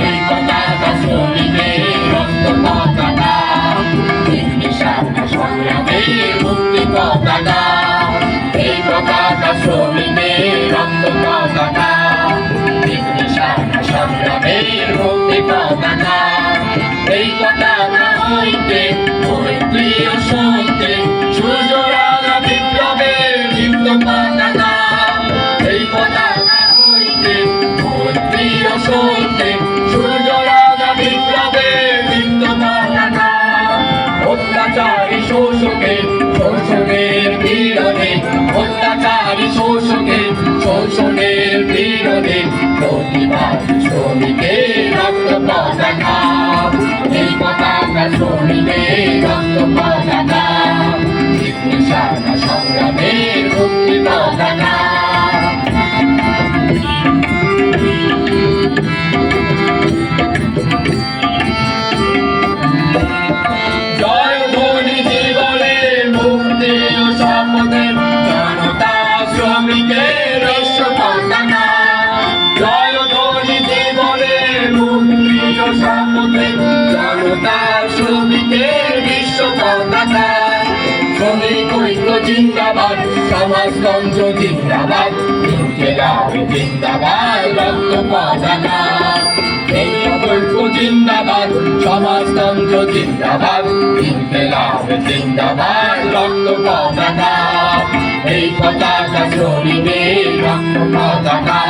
এই পতাকা শ্রমিকের রক্ত পতাকা, নির্বিচার সংগ্রামের মুক্তি পতাকা। এই পতাকা শ্রমিকের রক্ত পতাকা, নির্বিচার সংগ্রামের মুক্তি পতাকা। এই পতাকা হইতে মৈত্রী ও সত্যে সূর্যরাগা বিপ্লবের দীপ্ত পতাকা। এই পতাকা হইতে মৈত্রী ও সত্যে সূর্যরাগা বিপ্লবের দীপ্ত পতাকা। অত্যাচারী শোষকের শোষণের বিরোধে, অত্যাচারী শোষকের শোষণের বিরোধে প্রতিবাদ শ্রমিকের রক্ত পতাকা। এই পতাকা শ্রমিকের রক্ত পতাকা, নির্বিচার সংগ্রামের মুক্তি পতাকা। জয় ধ্বনি জীবনের মুক্তি ও শপথের জনতা শ্রমিকের বিশ্ব পতাকা। জয় ধ্বনি জীবনের মুক্তি ও শপথের জনতা শ্রমিকের বিশ্ব পতাকা। শ্রমিক ঐক্য জিন্দাবাদ, সমাজতন্ত্র জিন্দাবাদ, ইনকিলাব জিন্দাবাদ, রক্ত পতাকা। এই ঐক্য জিন্দাবাদ, সমাজতন্ত্র জিন্দাবাদ, ইনকিলাব জিন্দাবাদ, রক্ত পতাকা। এই পতাকা শ্রমিকের রক্ত পতাকা,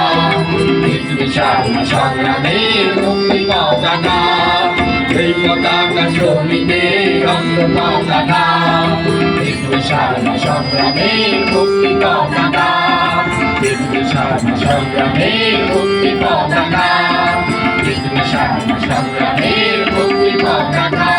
নির্বিচার সংগ্রামের মুক্তি পতাকা। এই পতাকা শ্রমিকের রক্ত পতাকা, নির্বিচার সংগ্রামের মুক্তি পতাকা। নির্বিচার সংগ্রামের মুক্তি পতাকা, নির্বিচার সংগ্রামের মুক্তি পতাকা।